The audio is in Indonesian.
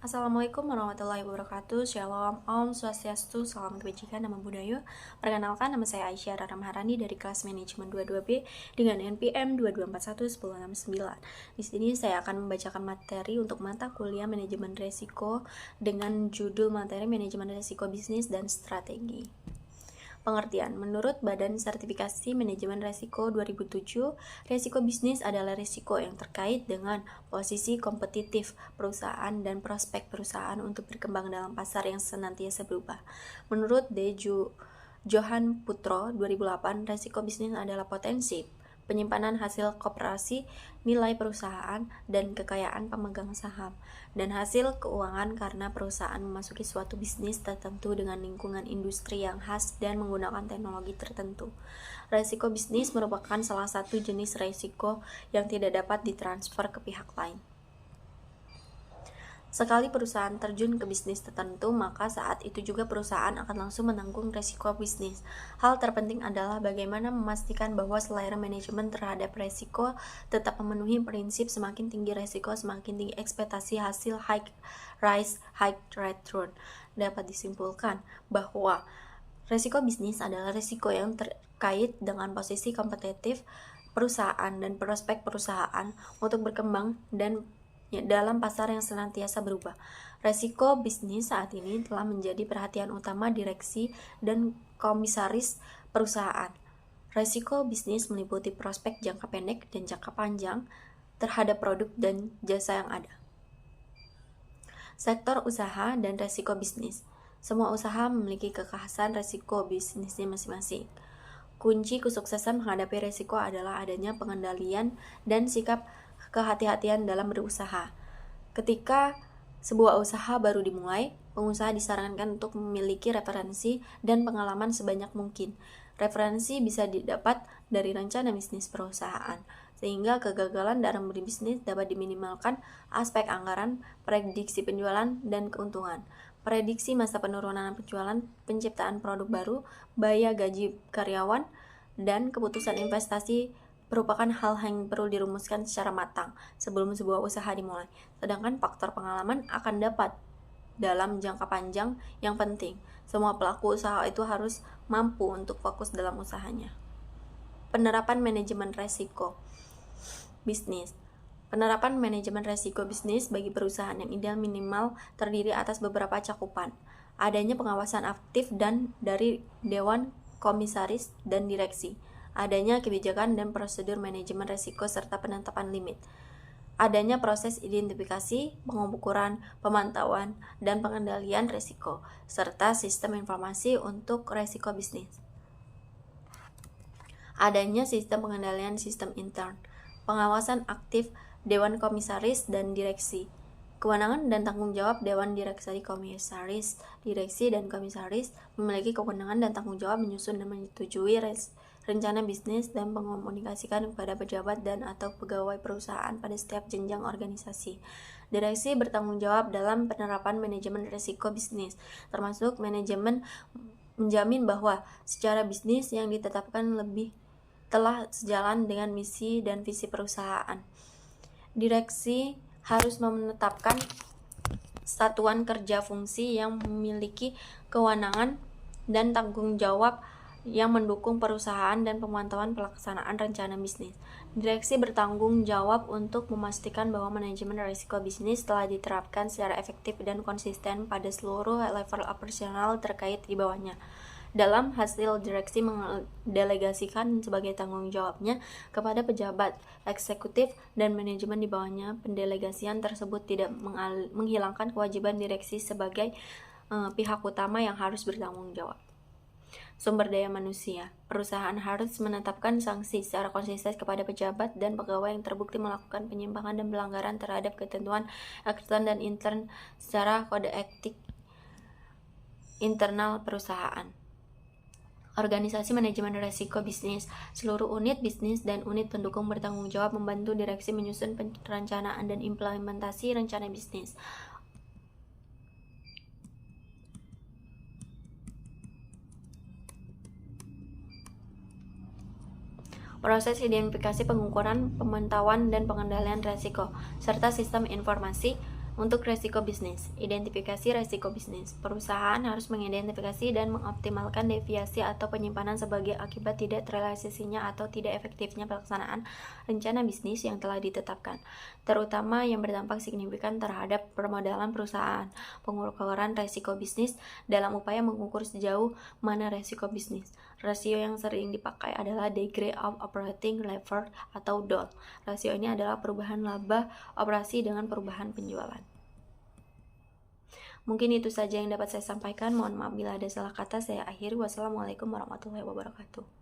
Assalamualaikum warahmatullahi wabarakatuh. Shalom, Om Swastiastu, salam kebajikan, nama budaya. Perkenalkan, nama saya Aisyah Rara Maharani dari kelas manajemen 22B dengan NPM 22411069. Di sini saya akan membacakan materi untuk mata kuliah manajemen risiko dengan judul materi manajemen risiko bisnis dan strategi. Pengertian, menurut Badan Sertifikasi Manajemen Risiko 2007, risiko bisnis adalah risiko yang terkait dengan posisi kompetitif perusahaan dan prospek perusahaan untuk berkembang dalam pasar yang senantiasa berubah. Menurut Johan Putro 2008, risiko bisnis adalah potensi penyimpanan hasil koperasi, nilai perusahaan, dan kekayaan pemegang saham, dan hasil keuangan karena perusahaan memasuki suatu bisnis tertentu dengan lingkungan industri yang khas dan menggunakan teknologi tertentu. Risiko bisnis merupakan salah satu jenis risiko yang tidak dapat ditransfer ke pihak lain. Sekali perusahaan terjun ke bisnis tertentu, maka saat itu juga perusahaan akan langsung menanggung risiko bisnis. Hal terpenting adalah bagaimana memastikan bahwa selera manajemen terhadap risiko tetap memenuhi prinsip semakin tinggi risiko, semakin tinggi ekspektasi hasil high risk, high return. Dapat disimpulkan bahwa risiko bisnis adalah risiko yang terkait dengan posisi kompetitif perusahaan dan prospek perusahaan untuk berkembang dan dalam pasar yang senantiasa berubah. Risiko bisnis saat ini telah menjadi perhatian utama direksi dan komisaris perusahaan. Risiko bisnis meliputi prospek jangka pendek dan jangka panjang terhadap produk dan jasa yang ada. Sektor usaha dan risiko bisnis. Semua usaha memiliki kekhasan risiko bisnisnya masing-masing. Kunci kesuksesan menghadapi risiko adalah adanya pengendalian dan sikap kehati-hatian dalam berusaha. Ketika sebuah usaha baru dimulai, pengusaha disarankan untuk memiliki referensi dan pengalaman sebanyak mungkin. Referensi bisa didapat dari rencana bisnis perusahaan, sehingga kegagalan dalam berbisnis dapat diminimalkan. Aspek anggaran, prediksi penjualan, dan keuntungan. Prediksi masa penurunan penjualan, penciptaan produk baru, biaya gaji karyawan, dan keputusan investasi merupakan hal yang perlu dirumuskan secara matang sebelum sebuah usaha dimulai. Sedangkan faktor pengalaman akan dapat dalam jangka panjang yang penting. Semua pelaku usaha itu harus mampu untuk fokus dalam usahanya. Penerapan manajemen risiko bisnis. Penerapan manajemen risiko bisnis bagi perusahaan yang ideal minimal terdiri atas beberapa cakupan. Adanya pengawasan aktif dan dari Dewan Komisaris dan Direksi. Adanya kebijakan dan prosedur manajemen risiko serta penetapan limit. Adanya proses identifikasi, pengukuran, pemantauan, dan pengendalian risiko, serta sistem informasi untuk risiko bisnis. Adanya sistem pengendalian sistem intern, pengawasan aktif Dewan Komisaris dan Direksi. Kewenangan dan tanggung jawab Dewan Direksi Komisaris, Direksi, dan Komisaris memiliki kewenangan dan tanggung jawab menyusun dan menyetujui rencana bisnis dan mengkomunikasikan kepada pejabat dan atau pegawai perusahaan pada setiap jenjang organisasi. Direksi bertanggung jawab dalam penerapan manajemen risiko bisnis, termasuk manajemen menjamin bahwa secara bisnis yang ditetapkan telah sejalan dengan misi dan visi perusahaan. Direksi harus menetapkan satuan kerja fungsi yang memiliki kewenangan dan tanggung jawab yang mendukung perusahaan dan pemantauan pelaksanaan rencana bisnis. Direksi bertanggung jawab untuk memastikan bahwa manajemen risiko bisnis telah diterapkan secara efektif dan konsisten pada seluruh level operasional terkait di bawahnya. Dalam hasil, direksi mendelegasikan sebagai tanggung jawabnya kepada pejabat eksekutif dan manajemen di bawahnya. Pendelegasian tersebut tidak menghilangkan kewajiban direksi sebagai pihak utama yang harus bertanggung jawab. Sumber daya manusia. Perusahaan harus menetapkan sanksi secara konsisten kepada pejabat dan pegawai yang terbukti melakukan penyimpangan dan pelanggaran terhadap ketentuan ekstern dan intern secara kode etik internal perusahaan. Organisasi manajemen risiko bisnis. Seluruh unit bisnis dan unit pendukung bertanggung jawab membantu direksi menyusun perencanaan dan implementasi rencana bisnis. Proses identifikasi, pengukuran, pemantauan, dan pengendalian risiko, serta sistem informasi Untuk resiko bisnis, identifikasi resiko bisnis. Perusahaan harus mengidentifikasi dan mengoptimalkan deviasi atau penyimpanan sebagai akibat tidak terrealisasinya atau tidak efektifnya pelaksanaan rencana bisnis yang telah ditetapkan, terutama yang berdampak signifikan terhadap permodalan perusahaan. Pengukuran resiko bisnis dalam upaya mengukur sejauh mana resiko bisnis. Rasio yang sering dipakai adalah Degree of Operating Leverage atau DOL. Rasio ini adalah perubahan laba operasi dengan perubahan penjualan. Mungkin itu saja yang dapat saya sampaikan. Mohon maaf bila ada salah kata. Saya akhiri. Wassalamualaikum warahmatullahi wabarakatuh.